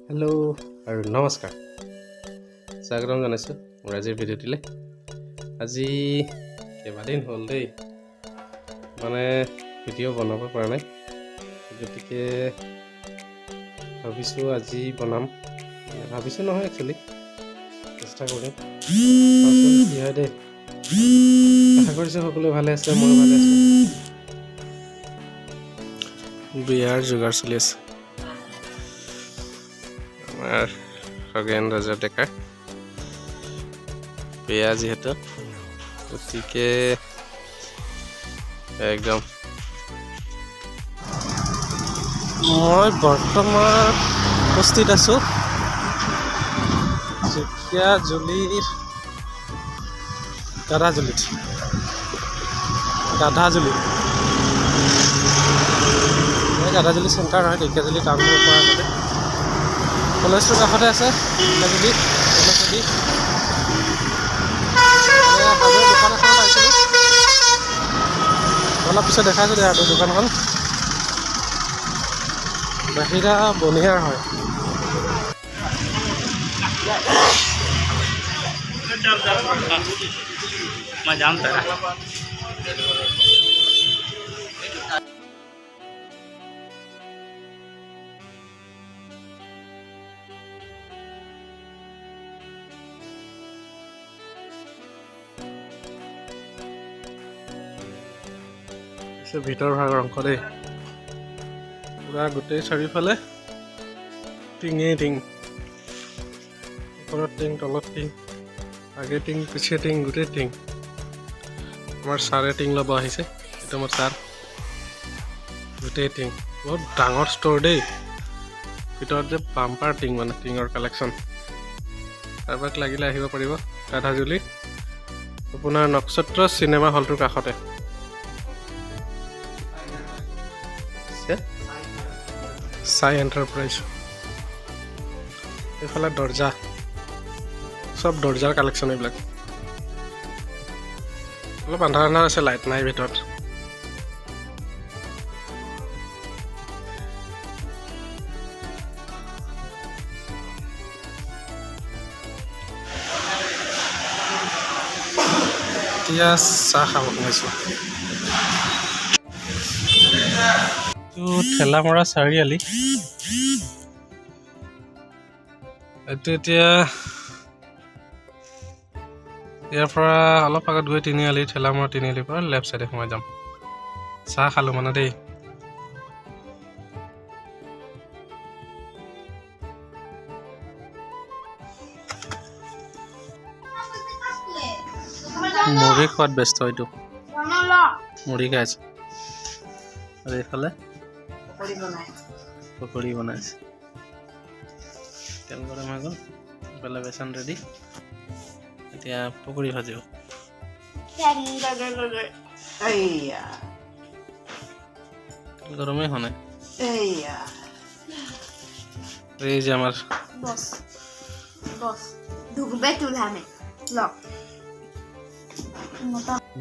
Hello' আৰু নমস্কাৰ, স্বাগতম জনাইছোঁ মোৰ আজিৰ ভিডিঅ'টিলৈ। আজি কেইবাদিন হ'ল দেই, মানে ভিডিঅ' বনাব পৰা নাই, গতিকে ভাবিছোঁ আজি বনাম। ভাবিছোঁ নহয়, একচুৱেলি চেষ্টা কৰিম, কি হয় দেই। আশা কৰিছোঁ সকলোৱে ভালে আছে, মই ভালে আছোঁ। বিয়াৰ যোগাৰ চলি আছে আমাৰ খগেন ৰাজা ডেকাৰ বিয়া, যিহেতু গতিকে একদম মই বৰ্তমান উপস্থিত আছোঁ ঢেকীয়াজুলিৰ গাধাজুলিত। গাধাজুলি চেণ্টাৰ হয়, ঢেকীয়াজুলি টাউনৰ পৰা আগতে কলেজটোৰ কাষতে আছে। ঢেকীয়াজুলি দোকান এখনত আহিছিলোঁ, অলপ পিছত দেখাইছোঁ দিয়া দোকানখন। বাহিৰা বনিয়াৰ হয়। मैं जानता है ভিতৰ ভাগৰ অংশ দেই, পুৰা গোটেই চাৰিওফালে টিঙেই টিং, ওপৰত টিং, তলত টিং, আগে টিং, পিছে টিং, গোটেই টিং। আমাৰ ছাৰে টিং ল'ব আহিছে, এইটো মোৰ ছাৰ। গোটেই টিং, বহুত ডাঙৰ ষ্ট'ৰ দেই, ভিতৰত যে বাম্পাৰ টিং, মানে টিঙৰ কালেকশ্যন। কাৰোবাক লাগিলে আহিব পাৰিব, গাধাজুলি আপোনাৰ নক্ষত্ৰ চিনেমা হলটোৰ কাষতে। চাই এণ্টাৰপ্ৰাইজ, এইফালে দৰ্জা, চব দৰ্জাৰ কালেকশ্যন এইবিলাক। অলপ আন্ধাৰ আছে, লাইট নাই ভিতৰত। এতিয়া চাহ খাব সোমাইছোঁ। ঠেলামৰা চাৰিআলি, এইটো এতিয়া ইয়াৰ পৰা অলপ আগত গৈ তিনিআলি, ঠেলামৰা তিনিআলিৰ পৰা লেফ্ট চাইডে সোমাই যাম। চাহ খালোঁ মানে দেই। মুড়ি খোৱাত ব্যস্ত, এইটো মুড়ি খাইছে আৰু এইফালে পকৰি বনাইছে। তেল গৰম হৈ গ'ল, এইফালে বেচন ৰেডি, এতিয়া পকৰি ভাজিব। গৰমেই হোৱা নাই। এই যে আমাৰ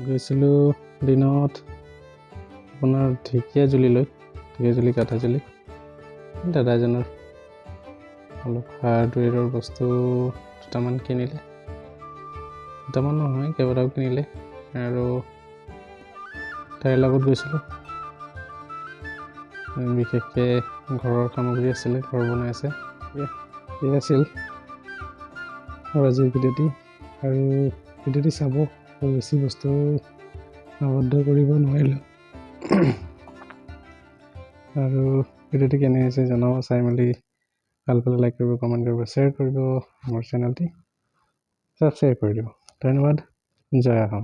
গৈছিলোঁ দিনত আপোনাৰ ঢেকীয়াজুলিলৈ, ঢেকীয়াজুলি গাধাজুলি। দাদা এজনৰ অলপ হাৰ্ডৱেৰৰ বস্তু দুটামান কিনিলে, দুটামান নহয় কেইবাটাও কিনিলে, আৰু তাইৰ লগত গৈছিলোঁ। বিশেষকৈ ঘৰৰ সামগ্ৰী আছিলে, ঘৰ বনাই আছে, এই আছিল আৰু আজিৰ ভিডিঅ'টি। আৰু ভিডিঅ'টি চাব, আৰু বেছি বস্তু আবদ্ধ কৰিব নোৱাৰিলোঁ। আৰু ভিডিঅ'টি কেনে হৈছে জনাব, চাই মেলি ভাল পালে লাইক কৰিব, কমেণ্ট কৰিব, শ্বেয়াৰ কৰিব, মোৰ চেনেলটি ছাবস্ক্ৰাইব কৰি দিব। ধন্যবাদ, জয় অসম।